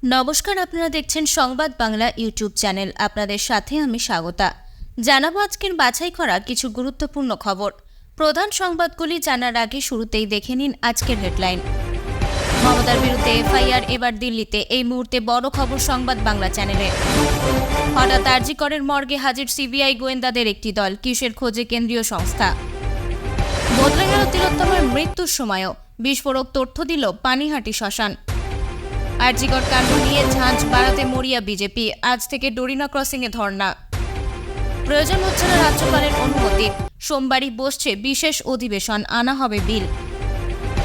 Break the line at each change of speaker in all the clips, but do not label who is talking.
নমস্কার, আপনারা দেখছেন সংবাদ বাংলা ইউটিউব চ্যানেল। আপনাদের সাথে আমি স্বাগতা। জানাবো আজকের বাছাই করা কিছু গুরুত্বপূর্ণ খবর। প্রধান সংবাদগুলি জানার আগে শুরুতেই দেখে নিন আজকের হেডলাইন। মমতার বিরুদ্ধে এফআইআর এবার দিল্লিতে, এই মুহূর্তে বড় খবর সংবাদ বাংলা চ্যানেলে। হঠাৎ আরজি করের মর্গে হাজির সিবিআই গোয়েন্দাদের একটি দল, কিসের খোঁজে কেন্দ্রীয় সংস্থা। বদলে গেল তিলোত্তমার মৃত্যুর সময়ও, বিস্ফোরক তথ্য দিল পানিহাটি শ্মশান। আরজিকর কাণ্ড নিয়ে ঝাঁঝ বাড়াতে মরিয়া বিজেপি, আজ থেকে ডোরিনা ক্রসিংয়ে ধর্ণা। প্রয়োজন হচ্ছে না রাজ্যপালের অনুমতি, সোমবারই বসছে বিশেষ অধিবেশন, আনা হবে বিল।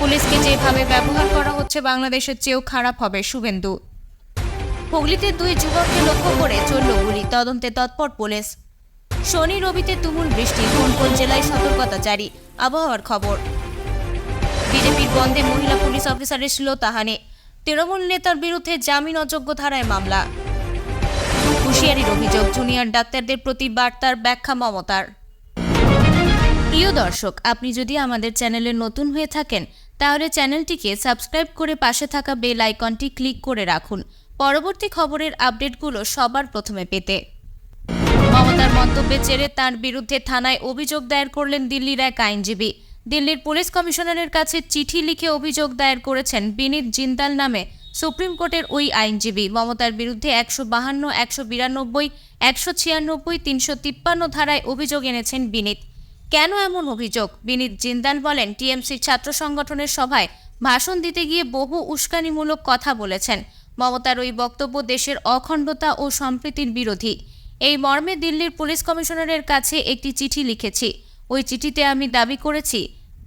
পুলিশকে যেভাবে ব্যবহার করা হচ্ছে বাংলাদেশের চেয়েও খারাপ হবে, শুভেন্দু। হুগলিতে দুই যুবককে লক্ষ্য করে চলল গুলি, তদন্তে তৎপর পুলিশ। শনি রবিতে তুমুল বৃষ্টি, কোন কোন জেলায় সতর্কতা জারি। আবহাওয়ার খবর। বিজেপির বন্ধে মহিলা পুলিশ অফিসারের শ্লীলতাহানি, তৃণমূল নেতার বিরুদ্ধে জামিন অযোগ্য ধারায় মামলা। হুঁশিয়ারির অভিযোগ, জুনিয়র ডাক্তারদের প্রতি বার্তার ব্যাখ্যা মমতার। প্রিয় দর্শক, আপনি যদি আমাদের চ্যানেলে নতুন হয়ে থাকেন তাহলে চ্যানেলটিকে সাবস্ক্রাইব করে পাশে থাকা বেল আইকনটি ক্লিক করে রাখুন পরবর্তী খবরের আপডেটগুলো সবার প্রথমে পেতে। মমতার মন্তব্যের জেরে তাঁর বিরুদ্ধে থানায় অভিযোগ দায়ের করলেন দিল্লির এক আইনজীবী। দিল্লির পুলিশ কমিশনারের কাছে চিঠি লিখে অভিযোগ দায়ের করেছেন বিনীত জিন্দাল নামে সুপ্রিম কোর্টের ওই আইনজীবী। মমতার বিরুদ্ধে 152, 192, 196, 353 ধারায় অভিযোগ এনেছেন বিনীত। কেন এমন অভিযোগ? বিনীত জিন্দাল বলেন, টিএমসির ছাত্র সংগঠনের সভায় ভাষণ দিতে গিয়ে বহু উস্কানিমূলক কথা বলেছেন। মমতার ওই বক্তব্য দেশের অখণ্ডতা ও সম্প্রীতির বিরোধী। এই মর্মে দিল্লির পুলিশ কমিশনারের কাছে একটি চিঠি লিখেছি। ওই চিঠিতে আমি দাবি করেছি,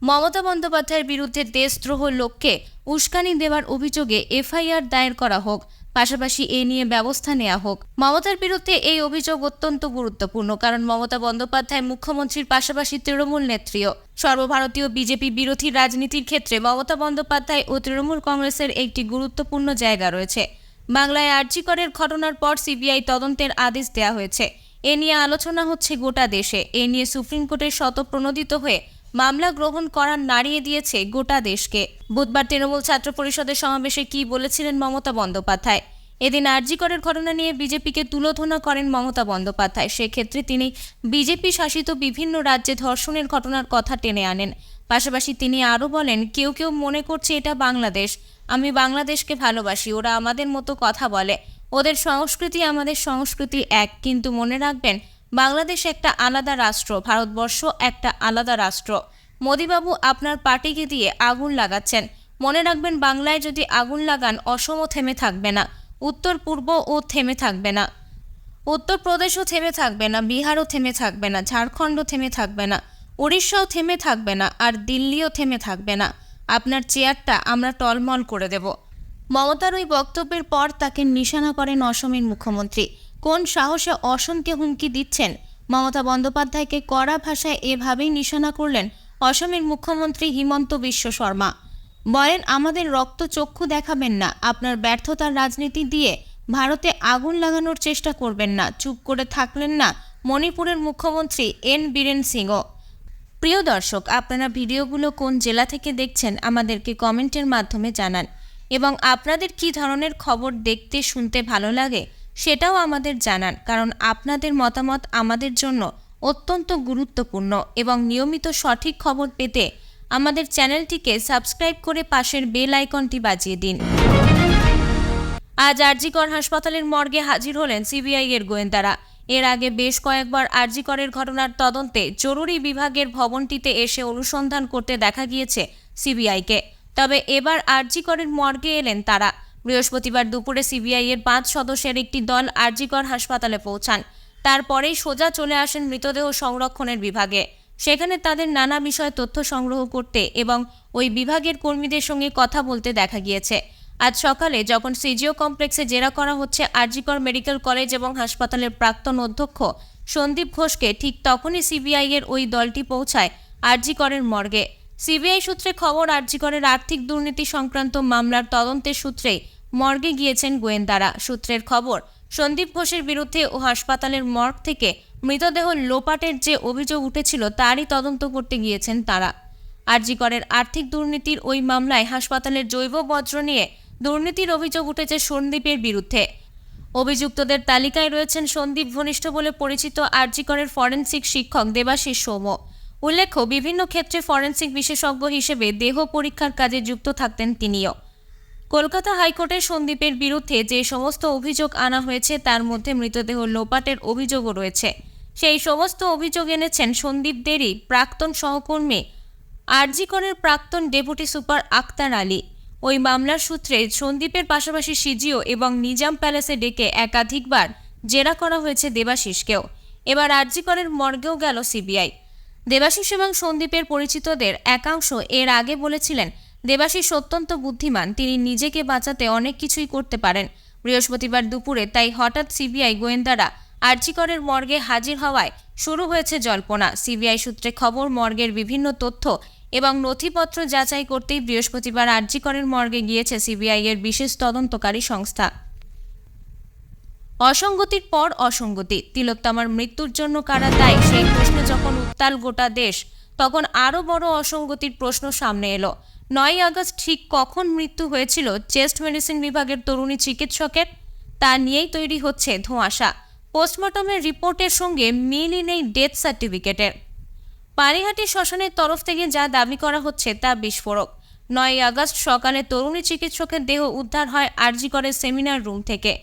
মমতা বন্দ্যোপাধ্যায়ের বিরুদ্ধে দেশদ্রোহ লোককে উস্কানি দেওয়ার অভিযোগে এফআইআর দায়ের করা হোক, পাশাপাশি এ নিয়ে ব্যবস্থা নেওয়া হোক। মমতার বিরুদ্ধে এই অভিযোগ অত্যন্ত গুরুত্বপূর্ণ, কারণ মমতা বন্দ্যোপাধ্যায় মুখ্যমন্ত্রীর পাশাপাশি তৃণমূল নেত্রীও। সর্বভারতীয় বিজেপি বিরোধী রাজনীতির ক্ষেত্রে মমতা বন্দ্যোপাধ্যায় ও তৃণমূল কংগ্রেসের একটি গুরুত্বপূর্ণ জায়গা রয়েছে। বাংলায় আরজি করের ঘটনার পর সিবিআই তদন্তের আদেশ দেওয়া হয়েছে। এ নিয়ে আলোচনা হচ্ছে গোটা দেশে। এ নিয়ে সুপ্রিম কোর্টের শতপ্রণোদিত হয়ে মামলা গ্রহণ করার নাড়িয়ে দিয়েছে গোটা দেশকে। বুধবার তৃণমূল ছাত্র পরিষদের সমাবেশে কি বলেছিলেন মমতা বন্দ্যোপাধ্যায়? এদিন আরজি করের ঘটনা নিয়ে বিজেপিকে তুলোধনা করেন মমতা বন্দ্যোপাধ্যায়। সেক্ষেত্রে তিনি বিজেপি শাসিত বিভিন্ন রাজ্যে ধর্ষণের ঘটনার কথা টেনে আনেন। পাশাপাশি তিনি আরও বলেন, কেউ কেউ মনে করছে এটা বাংলাদেশ। আমি বাংলাদেশকে ভালোবাসি, ওরা আমাদের মতো কথা বলে, ওদের সংস্কৃতি আমাদের সংস্কৃতি এক, কিন্তু মনে রাখবেন বাংলাদেশ একটা আলাদা রাষ্ট্র, ভারতবর্ষ একটা আলাদা রাষ্ট্র। মোদিবাবু আপনার পার্টিকে দিয়ে আগুন লাগাচ্ছেন। মনে রাখবেন, বাংলায় যদি আগুন লাগান অসমও থেমে থাকবে না, উত্তর পূর্ব ও থেমে থাকবে না, উত্তরপ্রদেশও থেমে থাকবে না, বিহারও থেমে থাকবে না, ঝাড়খণ্ডও থেমে থাকবে না, উড়িষ্যাও থেমে থাকবে না, আর দিল্লিও থেমে থাকবে না। আপনার চেয়ারটা আমরা টলমল করে দেব। মমতার ওই বক্তব্যের পর তাকে নিশানা করেন অসমের মুখ্যমন্ত্রী। কোন সাহসে অসমকে হুমকি দিচ্ছেন? মমতা বন্দ্যোপাধ্যায়কে কড়া ভাষায় এভাবেই নিশানা করলেন অসমের মুখ্যমন্ত্রী হিমন্ত বিশ্ব শর্মা। বলেন, আমাদের রক্ত চক্ষু দেখাবেন না, আপনার ব্যর্থতার রাজনীতি দিয়ে ভারতে আগুন লাগানোর চেষ্টা করবেন না। চুপ করে থাকলেন না মণিপুরের মুখ্যমন্ত্রী এন বীরেন সিংও। প্রিয় দর্শক, আপনারা ভিডিওগুলো কোন জেলা থেকে দেখছেন আমাদেরকে কমেন্টের মাধ্যমে জানান, এবং আপনাদের কী ধরনের খবর দেখতে শুনতে ভালো লাগে সেটাও আমাদের জানান, কারণ আপনাদের মতামত আমাদের জন্য অত্যন্ত গুরুত্বপূর্ণ। এবং নিয়মিত সঠিক খবর পেতে আমাদের চ্যানেলটিকে সাবস্ক্রাইব করে পাশের বেল আইকনটি বাজিয়ে দিন। আজ আরজি কর হাসপাতালের মর্গে হাজির হলেন সিবিআই এর গোয়েন্দারা। এর আগে বেশ কয়েকবার আরজি করের ঘটনার তদন্তে জরুরি বিভাগের ভবনটিতে এসে অনুসন্ধান করতে দেখা গিয়েছে সিবিআইকে। তবে এবার আরজি করের মর্গে এলেন তারা। বৃহস্পতিবার দুপুরে সিবিআই এর 5 সদস্যের একটি দল আরজি কর হাসপাতালে পৌঁছান। তারপরেই সোজা চলে আসেন মৃতদেহ সংরক্ষণের বিভাগে। সেখানে তাদের নানা বিষয়ে তথ্য সংগ্রহ করতে এবং ওই বিভাগের কর্মীদের সঙ্গে কথা বলতে দেখা গিয়েছে। আজ সকালে যখন সিজিও কমপ্লেক্সে জেরা করা হচ্ছে আরজি কর মেডিকেল কলেজ এবং হাসপাতালের প্রাক্তন অধ্যক্ষ সন্দীপ ঘোষকে, ঠিক তখনই সিবিআই এর ওই দলটি পৌঁছায় আরজি করের মর্গে। সিবিআই সূত্রে খবর, আরজি করের আর্থিক দুর্নীতি সংক্রান্ত মামলার তদন্তের সূত্রেই মর্গে গিয়েছেন গোয়েন্দারা। সূত্রের খবর, সন্দীপ ঘোষের বিরুদ্ধে ও হাসপাতালের মর্গ থেকে মৃতদেহ লোপাটের যে অভিযোগ উঠেছিল তারই তদন্ত করতে গিয়েছেন তারা। আরজি করের আর্থিক দুর্নীতির ওই মামলায় হাসপাতালের জৈব বর্জ্য নিয়ে দুর্নীতির অভিযোগ উঠেছে সন্দীপের বিরুদ্ধে। অভিযুক্তদের তালিকায় রয়েছেন সন্দীপ ঘনিষ্ঠ বলে পরিচিত আরজি করের ফরেনসিক শিক্ষক দেবাশিস সৌম্য। উল্লেখ্য, বিভিন্ন ক্ষেত্রে ফরেনসিক বিশেষজ্ঞ হিসেবে দেহ পরীক্ষার কাজে যুক্ত থাকতেন তিনিও। কলকাতা হাইকোর্টে সন্দীপের বিরুদ্ধে যে সমস্ত অভিযোগ আনা হয়েছে তার মধ্যে মৃতদেহ লোপাটের অভিযোগও রয়েছে। সেই সমস্ত অভিযোগ এনেছেন সন্দীপদেরই প্রাক্তন সহকর্মী আরজি করের প্রাক্তন ডেপুটি সুপার আক্তার আলী। ওই মামলার সূত্রে সন্দীপের পাশাপাশি সিজিও এবং নিজাম প্যালেসে ডেকে একাধিকবার জেরা করা হয়েছে দেবাশিসকেও। এবার আরজি করের মর্গেও গেল সিবিআই। দেবাশিস এবং সন্দীপের পরিচিতদের একাংশ এর আগে বলেছিলেন দেবাশিস অত্যন্ত বুদ্ধিমান, তিনি নিজেকে বাঁচাতে অনেক কিছুই করতে পারেন। বৃহস্পতিবার দুপুরে তাই হঠাৎ সিবিআই গোয়েন্দারা আরজি করের মর্গে হাজির হওয়ায় শুরু হয়েছে জল্পনা। সিবিআই সূত্রে খবর, মর্গের বিভিন্ন তথ্য এবং নথিপত্র যাচাই করতেই বৃহস্পতিবার আরজি করের মর্গে গিয়েছে সিবিআই এর বিশেষ তদন্তকারী সংস্থা। অসঙ্গতির পর অসঙ্গতি, তিলোত্তমার মৃত্যুর জন্য কারা দায়ী সেই প্রশ্নে যখন উত্তাল গোটা দেশ, তখন আরও বড় অসঙ্গতির প্রশ্ন সামনে এলো। 9 আগস্ট ঠিক কখন মৃত্যু হয়েছিল চেস্ট মেডিসিন বিভাগের তরুণী চিকিৎসকের, তা নিয়েই তৈরি হচ্ছে ধোঁয়াশা। পোস্টমর্টমের রিপোর্টের সঙ্গে মিলই নেই ডেথ সার্টিফিকেটের। পানিহাটি শ্মশানের তরফ থেকে যা দাবি করা হচ্ছে তা বিস্ফোরক। 9 আগস্ট সকালে তরুণী চিকিৎসকের দেহ উদ্ধার হয় আরজি করের সেমিনার রুম থেকে।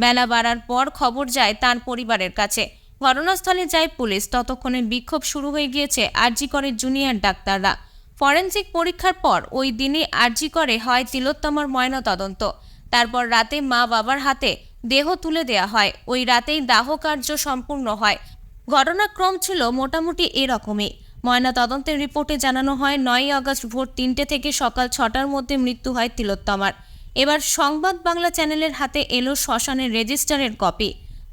বেলা বাড়ার পর খবর যায় তার পরিবারের কাছে। ঘটনাস্থলে যায় পুলিশ। ততক্ষণে বিক্ষোভ শুরু হয়ে গিয়েছে আরজি করের জুনিয়র ডাক্তাররা। ফরেনসিক পরীক্ষার পর ওই দিনই আরজি করে হয় তিলোত্তমার ময়নাতদন্ত। তারপর রাতে মা বাবার হাতে দেহ তুলে দেয়া হয়। ওই রাতেই দাহ কার্য সম্পূর্ণ হয়। ঘটনাক্রম ছিল মোটামুটি এরকমই। ময়নাতদন্তের রিপোর্টে জানানো হয় 9 আগস্ট ভোর 3টে থেকে সকাল 6টার মধ্যে মৃত্যু হয় তিলোত্তমার। এবার সংবাদ বাংলা চ্যানেলের হাতে এলো শ্মশানের রেজিস্টারের কপি।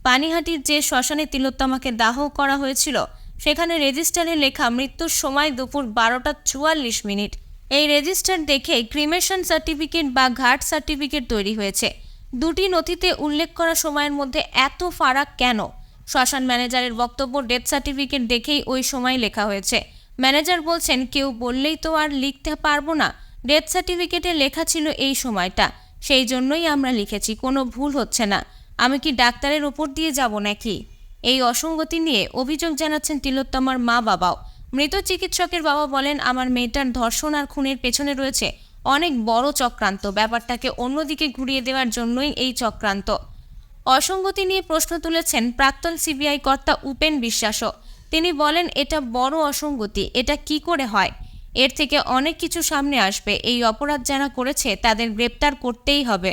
পানিহাটির যে শ্মশানে তিলোত্তমাকে দাহ করা হয়েছিল সেখানে রেজিস্টারে লেখা মৃত্যুর সময় দুপুর 12:44। এই রেজিস্টার দেখে ক্রিমেশন সার্টিফিকেট বা ঘাট সার্টিফিকেট তৈরি হয়েছে। দুটি নথিতে উল্লেখ করা সময়ের মধ্যে এত ফারাক কেন? শ্মশান ম্যানেজারের বক্তব্য, ডেথ সার্টিফিকেট দেখেই ওই সময় লেখা হয়েছে। ম্যানেজার বলছেন, কেউ বললেই তো আর লিখতে পারবো না, ডেথ সার্টিফিকেটে লেখা ছিল এই সময়টা, সেই জন্যই আমরা লিখেছি, কোনো ভুল হচ্ছে না। আমি কি ডাক্তারের ওপর দিয়ে যাব নাকি? এই অসঙ্গতি নিয়ে অভিযোগ জানাচ্ছেন তিলোত্তমার মা বাবাও। মৃত চিকিৎসকের বাবা বলেন, আমার মেয়েটার ধর্ষণ আর খুনের পেছনে রয়েছে অনেক বড় চক্রান্ত। ব্যাপারটাকে অন্যদিকে ঘুরিয়ে দেওয়ার জন্যই এই চক্রান্ত। অসঙ্গতি নিয়ে প্রশ্ন তুলেছেন প্রাক্তন সিবিআই কর্তা উপেন বিশ্বাসও। তিনি বলেন, এটা বড় অসঙ্গতি, এটা কি করে হয়? এর থেকে অনেক কিছু সামনে আসবে। এই অপরাধ যারা করেছে তাদের গ্রেপ্তার করতেই হবে।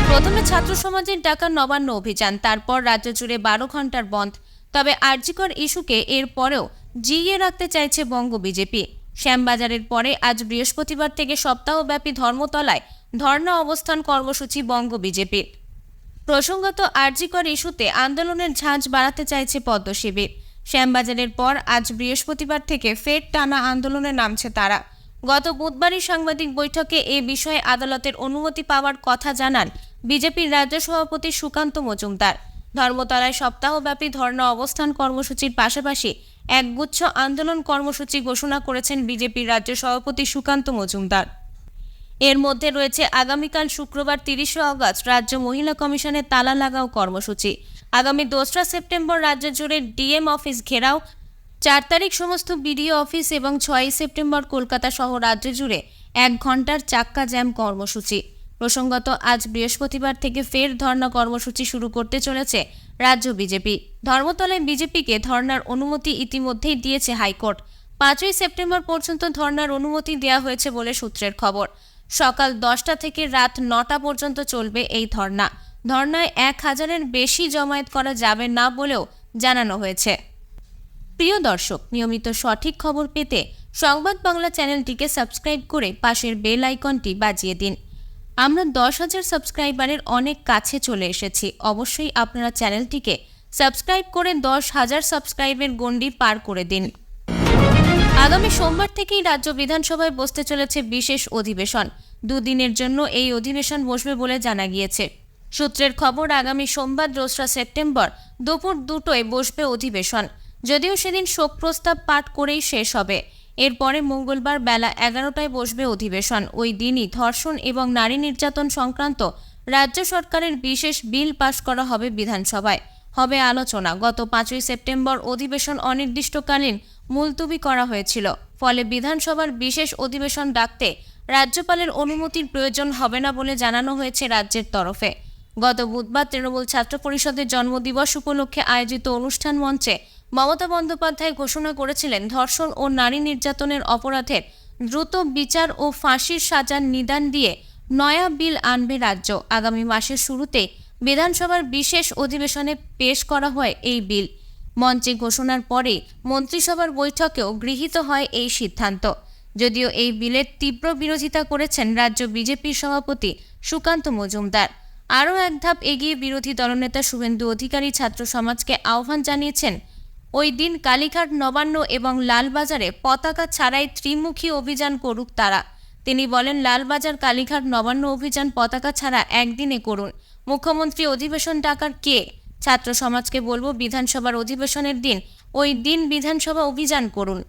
প্রথমে ছাত্র সমাজের ডাকা নবান্ন অভিযান, তারপর রাজ্য জুড়ে 12 ঘন্টার বন্ধ। তবে আরজি কর ইস্যুকে এর পরেও জিইয়ে রাখতে চাইছে বঙ্গ বিজেপি। শ্যামবাজারের পরে আজ বৃহস্পতিবার থেকে সপ্তাহব্যাপী ধর্মতলায় ধর্ণা অবস্থান কর্মসূচি বঙ্গ বিজেপির। প্রসঙ্গত, আরজি কর ইস্যুতে আন্দোলনের ঝাঁজ বাড়াতে চাইছে পদ্ম শিবির। শ্যামবাজারের পর আজ বৃহস্পতিবার থেকে ফের টানা আন্দোলনে নামছে তারা। গত বুধবারই সাংবাদিক বৈঠকে এ বিষয়ে আদালতের অনুমতি পাওয়ার কথা জানান বিজেপির রাজ্য সভাপতি সুকান্ত মজুমদার। ধর্মতলায় সপ্তাহব্যাপী ধর্ণা অবস্থান কর্মসূচির পাশাপাশি একগুচ্ছ আন্দোলন কর্মসূচি ঘোষণা করেছেন বিজেপির রাজ্য সভাপতি সুকান্ত মজুমদার। এর মধ্যে রয়েছে আগামীকাল শুক্রবার 30শে আগস্ট রাজ্য মহিলা কমিশনের তালা লাগাও কর্মসূচি। আগামী 2রা সেপ্টেম্বর রাজ্য জুড়ে ডিএম অফিস ঘেরাও। 4 তারিখ সমস্ত বিডিও অফিস এবং 6ই সেপ্টেম্বর কলকাতা সহ রাজ্য জুড়ে 1 ঘন্টার চাক্কা জ্যাম কর্মসূচি। প্রসঙ্গত, আজ বৃহস্পতিবার থেকে ফের ধর্ণা কর্মসূচি শুরু করতে চলেছে রাজ্য বিজেপি। ধর্মতলায় বিজেপিকে ধর্ণার অনুমতি ইতিমধ্যেই দিয়েছে হাইকোর্ট। 5ই সেপ্টেম্বর পর্যন্ত ধর্ণার অনুমতি দেওয়া হয়েছে বলে সূত্রের খবর। সকাল 10টা থেকে রাত 9টা পর্যন্ত চলবে এই ধর্ণা। ধর্ণায় 1000-এর বেশি জমায়েত করা যাবে না বলেও জানানো হয়েছে। প্রিয় দর্শক, নিয়মিত সঠিক খবর পেতে সংবাদ বাংলা চ্যানেলটিকে সাবস্ক্রাইব করে পাশের বেল আইকনটি বাজিয়ে দিন। আমরা 10,000 সাবস্ক্রাইবারের অনেক কাছে চলে এসেছি। অবশ্যই আপনারা চ্যানেলটিকে সাবস্ক্রাইব করে 10,000 সাবস্ক্রাইবের গণ্ডি পার করে দিন। আগামী সোমবার থেকেই রাজ্য বিধানসভায় বসতে চলেছে বিশেষ অধিবেশন। 2 দিনের জন্য এই অধিবেশন বসবে বলে জানা গিয়েছে। সূত্রের খবর, আগামী সোমবার 2রা সেপ্টেম্বর দুপুর 2টোয় বসবে অধিবেশন। যদিও সেদিন শোক প্রস্তাব পাঠ করেই শেষ হবে। এরপরে মঙ্গলবার বেলা 11টায় বসবে অধিবেশন। ওই দিনই ধর্ষণ এবং নারী নির্যাতন সংক্রান্ত রাজ্য সরকারের বিশেষ বিল পাশ করা হবে বিধানসভায়। হবে আলোচনা। গত 5ই সেপ্টেম্বর অধিবেশন অনির্দিষ্টকালীন মুলতবি করা হয়েছিল। ফলে বিধানসভার বিশেষ অধিবেশন ডাকতে রাজ্যপালের অনুমতির প্রয়োজন হবে না বলে জানানো হয়েছে রাজ্যের তরফে। গত বুধবার তৃণমূল ছাত্র পরিষদের জন্মদিবস উপলক্ষে আয়োজিত অনুষ্ঠান মঞ্চে মমতা বন্দ্যোপাধ্যায় ঘোষণা করেছিলেন, ধর্ষণ ও নারী নির্যাতনের অপরাধের দ্রুত বিচার ও ফাঁসির সাজার নিদান দিয়ে নয়া বিল আনবে রাজ্য। আগামী মাসের শুরুতে বিধানসভার বিশেষ অধিবেশনে পেশ করা হয় এই বিল। মঞ্চে ঘোষণার পরে মন্ত্রিসভার বৈঠকেও গৃহীত হয় এই সিদ্ধান্ত। যদিও এই বিলের তীব্র বিরোধিতা করেছেন রাজ্য বিজেপির সভাপতি সুকান্ত মজুমদার। আরও এক ধাপ এগিয়ে বিরোধী দলনেতা শুভেন্দু অধিকারী ছাত্র সমাজকে আহ্বান জানিয়েছেন, ওই দিন কালীঘাট, নবান্ন এবং লালবাজারে পতাকা ছাড়াই ত্রিমুখী অভিযান করুক তারা। তিনি বলেন, লালবাজার, কালীঘাট, নবান্ন অভিযান পতাকা ছাড়া একদিনে করুন। মুখ্যমন্ত্রী অধিবেশন ডাকার কে? ছাত্র সমাজকে বলবো, বিধানসভার অধিবেশনের দিন ওই দিন বিধানসভা অভিযান করুন।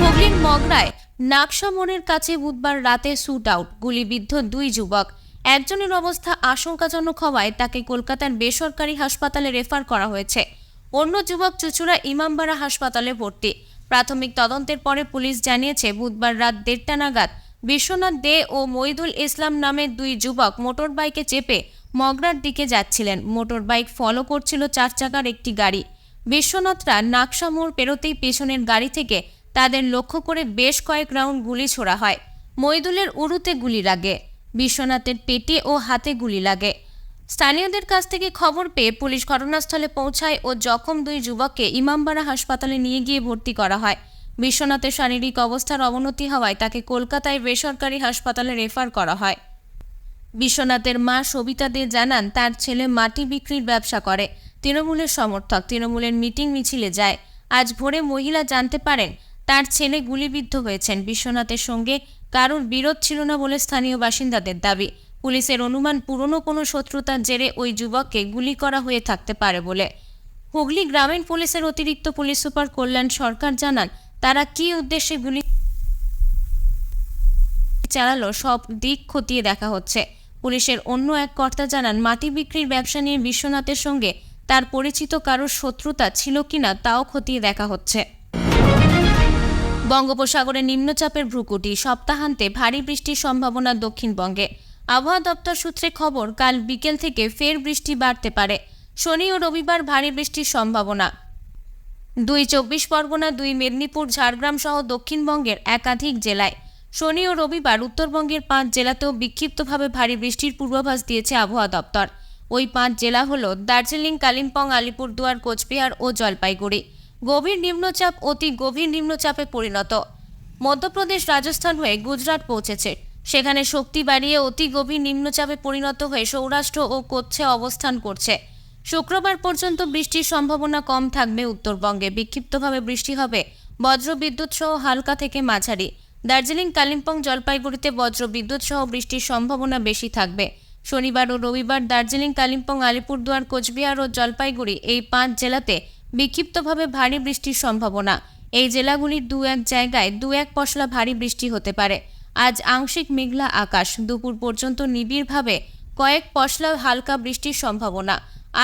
হুগলির মগরায় নাকশা মোড়ের কাছে বুধবার রাতে শুট আউট, গুলিবিদ্ধ 2 যুবক। একজনের অবস্থা আশঙ্কাজনক হওয়ায় তাকে কলকাতার বেসরকারি হাসপাতালে রেফার করা হয়েছে। অন্য যুবক চুঁচুড়া ইমামবাড়া হাসপাতালে ভর্তি। প্রাথমিক তদন্তের পরে পুলিশ জানিয়েছে, বুধবার রাত 1:30 নাগাদ বিশ্বনাথ দে ও মইদুল ইসলাম নামে 2 যুবক মোটর বাইকে চেপে মগরার দিকে যাচ্ছিলেন। মোটর বাইক ফলো করছিল 4 চাকার একটি গাড়ি। বিশ্বনাথরা নাকশা মোড় পেরোতেই পেছনের গাড়ি থেকে তাদের লক্ষ্য করে বেশ কয়েক রাউন্ড গুলি ছোড়া হয়। মইদুলের উরুতে গুলি লাগে, বিশ্বনাথের পেটে ও হাতে গুলি লাগে। স্থানীয়দের কাছ থেকে খবর পেয়ে পুলিশ ঘটনাস্থলে পৌঁছায় ও জখম 2 যুবককে ইমামবাড়া হাসপাতালে নিয়ে গিয়ে ভর্তি করা হয়। বিশ্বনাথের শারীরিক অবস্থার অবনতি হওয়ায় তাকে কলকাতায় বেসরকারি হাসপাতালে রেফার করা হয়। বিশ্বনাথের মা সবিতা দে জানান, তার ছেলে মাটি বিক্রির ব্যবসা করে, তৃণমূলের সমর্থক, তৃণমূলের মিটিং মিছিলে যায়। আজ ভোরে মহিলা জানতে পারেন তার ছেলে গুলিবিদ্ধ হয়েছেন। বিশ্বনাথের সঙ্গে কারোর বিরোধ ছিল না বলে স্থানীয় বাসিন্দাদের দাবি। পুলিশের অনুমান, পুরনো কোনো শত্রুতার জেরে ওই যুবককে গুলি করা হয়ে থাকতে পারে বলে। হুগলি গ্রামীণ পুলিশের অতিরিক্ত পুলিশ সুপার কল্যাণ সরকার জানান, তারা কী উদ্দেশ্যে গুলি চালালো সব দিক খতিয়ে দেখা হচ্ছে। পুলিশের অন্য এক কর্তা জানান, মাটি বিক্রির ব্যবসা নিয়ে বিশ্বনাথের সঙ্গে তার পরিচিত কারোর শত্রুতা ছিল কিনা তাও খতিয়ে দেখা হচ্ছে। বঙ্গোপসাগরে নিম্নচাপের ভ্রুকুটি, সপ্তাহান্তে ভারী বৃষ্টির সম্ভাবনা দক্ষিণবঙ্গে। আবহাওয়া দপ্তর সূত্রে খবর, কাল বিকেল থেকে ফের বৃষ্টি বাড়তে পারে। শনি ও রবিবার ভারী বৃষ্টির সম্ভাবনা। 2 চব্বিশ পরগনা, 2 মেদিনীপুর, ঝাড়গ্রাম সহ দক্ষিণবঙ্গের একাধিক জেলায় শনি ও রবিবার উত্তরবঙ্গের 5 জেলাতেও বিক্ষিপ্তভাবে ভারী বৃষ্টির পূর্বাভাস দিয়েছে আবহাওয়া দপ্তর। ওই 5 জেলা হল দার্জিলিং, কালিম্পং, আলিপুরদুয়ার, কোচবিহার ও জলপাইগুড়ি। গভীর নিম্নচাপ অতি গভীর নিম্নচাপে পরিণত। মধ্যপ্রদেশ, রাজস্থান হয়ে গুজরাট পৌঁছেছে। সেখানে শক্তি বাড়িয়ে অতি গভীর নিম্নচাপে পরিণত হয়ে সৌরাষ্ট্র ও কচ্ছে অবস্থান করছে। শুক্রবার পর্যন্ত বৃষ্টির সম্ভাবনা কম থাকবে উত্তরবঙ্গে। বিক্ষিপ্তভাবে বৃষ্টি হবে, বজ্রবিদ্যুৎ সহ হালকা থেকে মাঝারি। দার্জিলিং, কালিম্পং, জলপাইগুড়িতে বজ্রবিদ্যুৎ সহ বৃষ্টির সম্ভাবনা বেশি থাকবে। শনিবার ও রবিবার দার্জিলিং, কালিম্পং, আলিপুরদুয়ার, কোচবিহার ও জলপাইগুড়ি এই 5 জেলাতে বিক্ষিপ্তভাবে ভারী বৃষ্টির সম্ভাবনা। এই জেলাগুলির 2-1 জায়গায় 2-1 পশলা ভারী বৃষ্টি হতে পারে। আজ আংশিক মেঘলা আকাশ, দুপুর পর্যন্ত নিবিড়ভাবে কয়েক পশলা হালকা বৃষ্টির সম্ভাবনা।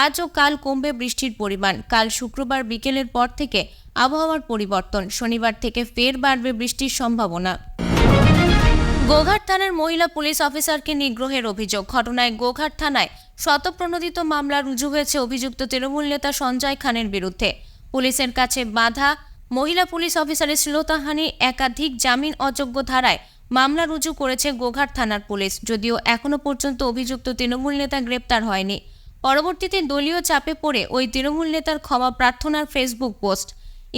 আজ ও কাল কমবে বৃষ্টির পরিমাণ। কাল শুক্রবার বিকেলের পর থেকে আবহাওয়ার পরিবর্তন। শনিবার থেকে ফের বাড়বে বৃষ্টির সম্ভাবনা। গোঘাট থানার মহিলা পুলিশ অফিসারকে নিগ্রহের অভিযোগ। ঘটনায় গোঘাট থানায় স্বতঃপ্রণোদিত মামলা রুজু হয়েছে অভিযুক্ত তৃণমূল নেতা সঞ্জয় খানের বিরুদ্ধে। পুলিশের কাছে বাধা মহিলা পুলিশ অফিসারের শ্লীলতাহানি একাধিক জামিন অযোগ্য ধারায় মামলা রুজু করেছে গোঘাট থানার পুলিশ। যদিও এখনো পর্যন্ত অভিযুক্ত তৃণমূল নেতা গ্রেপ্তার হয়নি। পরবর্তীতে দলীয় চাপে পড়ে ওই তৃণমূল নেতার ক্ষমা প্রার্থনার ফেসবুক পোস্ট।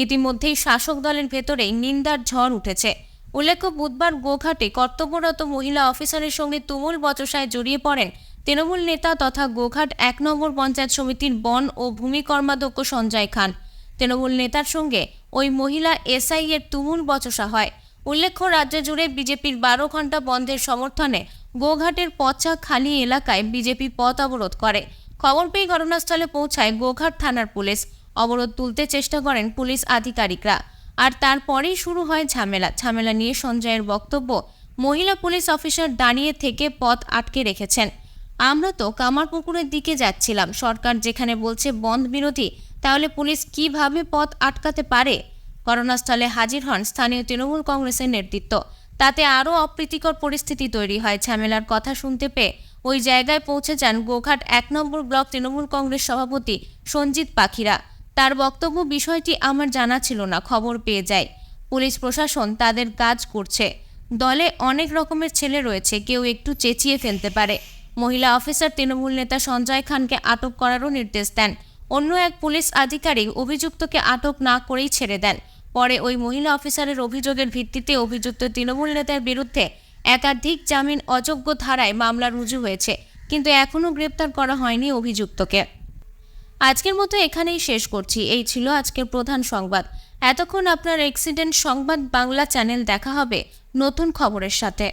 ইতিমধ্যেই শাসক দলের ভেতরেই নিন্দার ঝড় উঠেছে। উল্লেখ্য, বুধবার গোঘাটে কর্তব্যরত মহিলা অফিসারের সঙ্গে তুমুল বচসায় জড়িয়ে পড়েন তৃণমূল নেতা তথা গোঘাট 1 নম্বর পঞ্চায়েত সমিতির বন ও ভূমি কর্মাধ্যক্ষ সঞ্জয় খান। তৃণমূল নেতার সঙ্গে ওই মহিলা এসআই এর তুমুল বচসা হয়। উল্লেখ্য, রাজ্য জুড়ে বিজেপির 12 ঘন্টা বন্ধের সমর্থনে গোঘাটের পচা খালি এলাকায় বিজেপি পথ অবরোধ করে। খবর পেয়ে ঘটনাস্থলে পৌঁছায় গোঘাট থানার পুলিশ। অবরোধ তুলতে চেষ্টা করেন পুলিশ আধিকারিকরা। আর তারপরেই শুরু হয় ঝামেলা নিয়ে সঞ্জয়ের বক্তব্য, মহিলা পুলিশ অফিসার দাঁড়িয়ে থেকে পথ আটকে রেখেছেন। আমরা তো কামারপুকুরের দিকে যাচ্ছিলাম, সরকার যেখানে বলছে বন্ধ বিরোধী, তাহলে পুলিশ কিভাবে পথ আটকাতে পারে? ঘটনাস্থলে হাজির হন স্থানীয় তৃণমূল কংগ্রেসের নেতৃত্ব। তাতে আরও অপ্রীতিকর পরিস্থিতি তৈরি হয়। ঝামেলার কথা শুনতে পেয়ে ওই জায়গায় পৌঁছে যান গোঘাট 1 নম্বর ব্লক তৃণমূল কংগ্রেস সভাপতি সঞ্জিত পাখিরা। তার বক্তব্য, বিষয়টি আমার জানা ছিল না, খবর পেয়ে যায়। পুলিশ প্রশাসন তাদের কাজ করছে। দলে অনেক রকমের ছেলে রয়েছে, কেউ একটু চেঁচিয়ে ফেলতে পারে। মহিলা অফিসার তৃণমূল নেতা সঞ্জয় খানকে আটক করারও নির্দেশ দেন। অন্য এক পুলিশ আধিকারিক অভিযুক্তকে আটক না করেই ছেড়ে দেন। পরে ওই মহিলা অফিসারের অভিযোগের ভিত্তিতে অভিযুক্ত তৃণমূল নেতার বিরুদ্ধে একাধিক জামিন অযোগ্য ধারায় মামলা রুজু হয়েছে, কিন্তু এখনও গ্রেপ্তার করা হয়নি অভিযুক্তকে। আজকের মতো এখানেই শেষ করছি। এই ছিল আজকের প্রধান সংবাদ। এতক্ষণ আপনার এক্সিডেন্ট সংবাদ বাংলা চ্যানেল দেখা হবে নতুন খবরের সাথে।